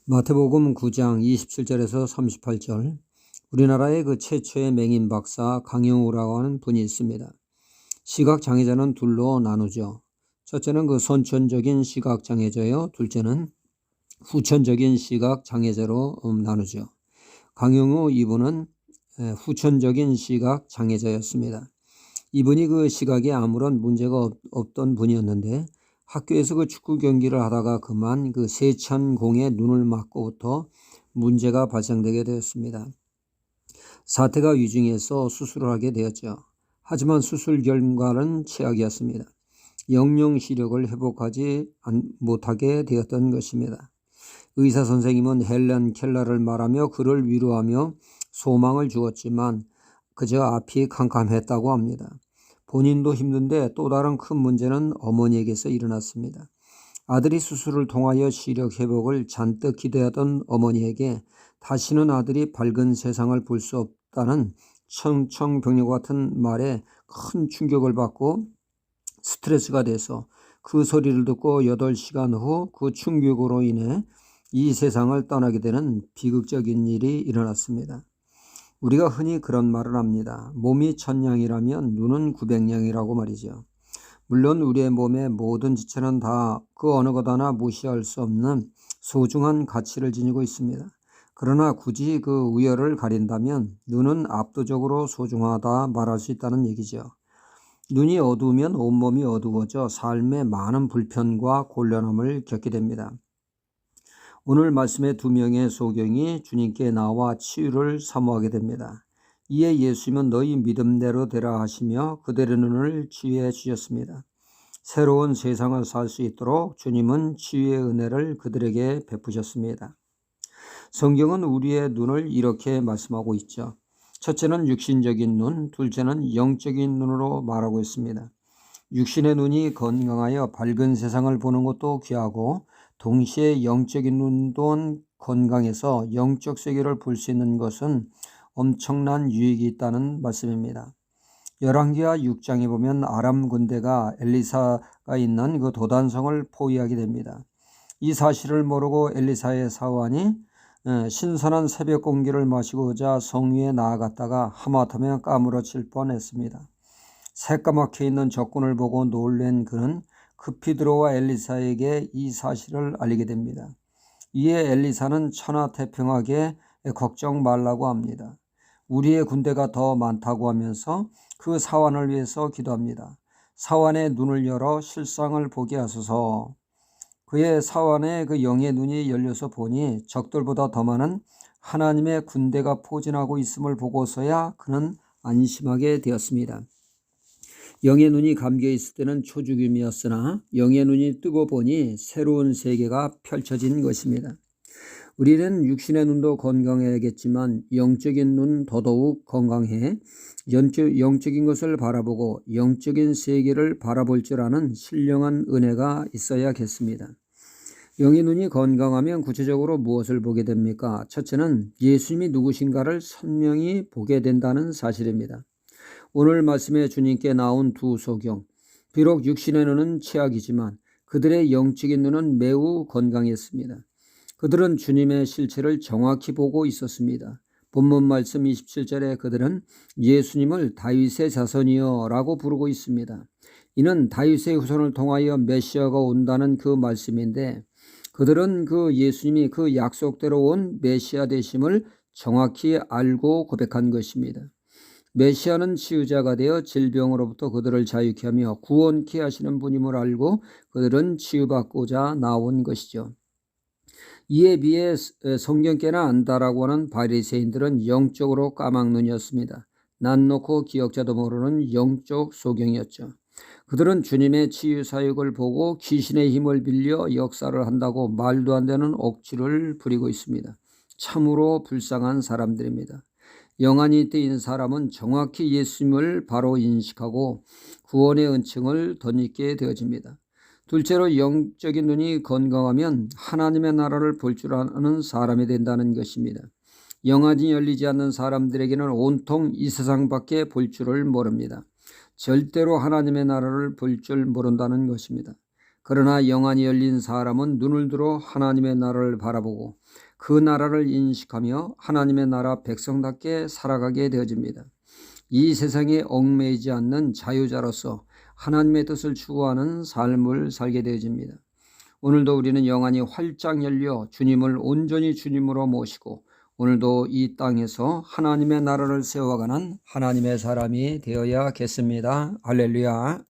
마태복음 9장 27절에서 38절. 우리나라의 그 최초의 맹인 박사 강영우라고 하는 분이 있습니다. 시각 장애자는 둘로 나누죠. 첫째는 그 선천적인 시각 장애자요. 둘째는 후천적인 시각 장애자로 나누죠. 강영우 이분은 후천적인 시각 장애자였습니다. 이분이 그 시각에 아무런 문제가 없던 분이었는데 학교에서 그 축구 경기를 하다가 그만 그 세찬공에 눈을 맞고부터 문제가 발생되게 되었습니다. 사태가 위중해서 수술을 하게 되었죠. 하지만 수술 결과는 최악이었습니다. 영영 시력을 회복하지 못하게 되었던 것입니다. 의사 선생님은 헬렌 켈러를 말하며 그를 위로하며 소망을 주었지만 그저 앞이 캄캄했다고 합니다. 본인도 힘든데 또 다른 큰 문제는 어머니에게서 일어났습니다. 아들이 수술을 통하여 시력 회복을 잔뜩 기대하던 어머니에게 다시는 아들이 밝은 세상을 볼 수 없다는 청천벽력 같은 말에 큰 충격을 받고 스트레스가 돼서 그 소리를 듣고 8시간 후 그 충격으로 인해 이 세상을 떠나게 되는 비극적인 일이 일어났습니다. 우리가 흔히 그런 말을 합니다. 몸이 1000양이라면 눈은 900양이라고 말이죠. 물론 우리의 몸의 모든 지체는 다 그 어느 것 하나 무시할 수 없는 소중한 가치를 지니고 있습니다. 그러나 굳이 그 우열을 가린다면 눈은 압도적으로 소중하다 말할 수 있다는 얘기죠. 눈이 어두우면 온몸이 어두워져 삶에 많은 불편과 곤란함을 겪게 됩니다. 오늘 말씀의 2명의 소경이 주님께 나와 치유를 사모하게 됩니다. 이에 예수님은 너희 믿음대로 되라 하시며 그들의 눈을 치유해 주셨습니다. 새로운 세상을 살 수 있도록 주님은 치유의 은혜를 그들에게 베푸셨습니다. 성경은 우리의 눈을 이렇게 말씀하고 있죠. 첫째는 육신적인 눈, 둘째는 영적인 눈으로 말하고 있습니다. 육신의 눈이 건강하여 밝은 세상을 보는 것도 귀하고 동시에 영적인 눈도 건강해서 영적 세계를 볼 수 있는 것은 엄청난 유익이 있다는 말씀입니다. 열왕기하 6장에 보면 아람 군대가 엘리사가 있는 그 도단성을 포위하게 됩니다. 이 사실을 모르고 엘리사의 사환이 신선한 새벽 공기를 마시고자 성 위에 나아갔다가 하마터면 까무러칠 뻔했습니다. 새까맣게 있는 적군을 보고 놀란 그는 급히 들어와 엘리사에게 이 사실을 알리게 됩니다. 이에 엘리사는 천하태평하게 걱정 말라고 합니다. 우리의 군대가 더 많다고 하면서 그 사환을 위해서 기도합니다. 사환의 눈을 열어 실상을 보게 하소서. 그의 사환의 그 영의 눈이 열려서 보니 적들보다 더 많은 하나님의 군대가 포진하고 있음을 보고서야 그는 안심하게 되었습니다. 영의 눈이 감겨 있을 때는 초죽음이었으나 영의 눈이 뜨고 보니 새로운 세계가 펼쳐진 것입니다. 우리는 육신의 눈도 건강해야겠지만 영적인 눈 더더욱 건강해 영적인 것을 바라보고 영적인 세계를 바라볼 줄 아는 신령한 은혜가 있어야겠습니다. 영의 눈이 건강하면 구체적으로 무엇을 보게 됩니까? 첫째는 예수님이 누구신가를 선명히 보게 된다는 사실입니다. 오늘 말씀에 주님께 나온 두 소경, 비록 육신의 눈은 최악이지만 그들의 영적인 눈은 매우 건강했습니다. 그들은 주님의 실체를 정확히 보고 있었습니다. 본문 말씀 27절에 그들은 예수님을 다윗의 자손이여 라고 부르고 있습니다. 이는 다윗의 후손을 통하여 메시아가 온다는 그 말씀인데 그들은 그 예수님이 그 약속대로 온 메시아 되심을 정확히 알고 고백한 것입니다. 메시아는 치유자가 되어 질병으로부터 그들을 자유케 하며 구원케 하시는 분임을 알고 그들은 치유받고자 나온 것이죠. 이에 비해 성경께나 안다라고 하는 바리새인들은 영적으로 까막눈이었습니다. 난 놓고 기억자도 모르는 영적 소경이었죠. 그들은 주님의 치유 사역을 보고 귀신의 힘을 빌려 역사를 한다고 말도 안 되는 억지를 부리고 있습니다. 참으로 불쌍한 사람들입니다. 영안이 뜨인 사람은 정확히 예수님을 바로 인식하고 구원의 은총을 덧입게 되어집니다. 둘째로 영적인 눈이 건강하면 하나님의 나라를 볼 줄 아는 사람이 된다는 것입니다. 영안이 열리지 않는 사람들에게는 온통 이 세상밖에 볼 줄을 모릅니다. 절대로 하나님의 나라를 볼 줄 모른다는 것입니다. 그러나 영안이 열린 사람은 눈을 들어 하나님의 나라를 바라보고 그 나라를 인식하며 하나님의 나라 백성답게 살아가게 되어집니다. 이 세상에 얽매이지 않는 자유자로서 하나님의 뜻을 추구하는 삶을 살게 되어집니다. 오늘도 우리는 영안이 활짝 열려 주님을 온전히 주님으로 모시고 오늘도 이 땅에서 하나님의 나라를 세워가는 하나님의 사람이 되어야겠습니다. 할렐루야.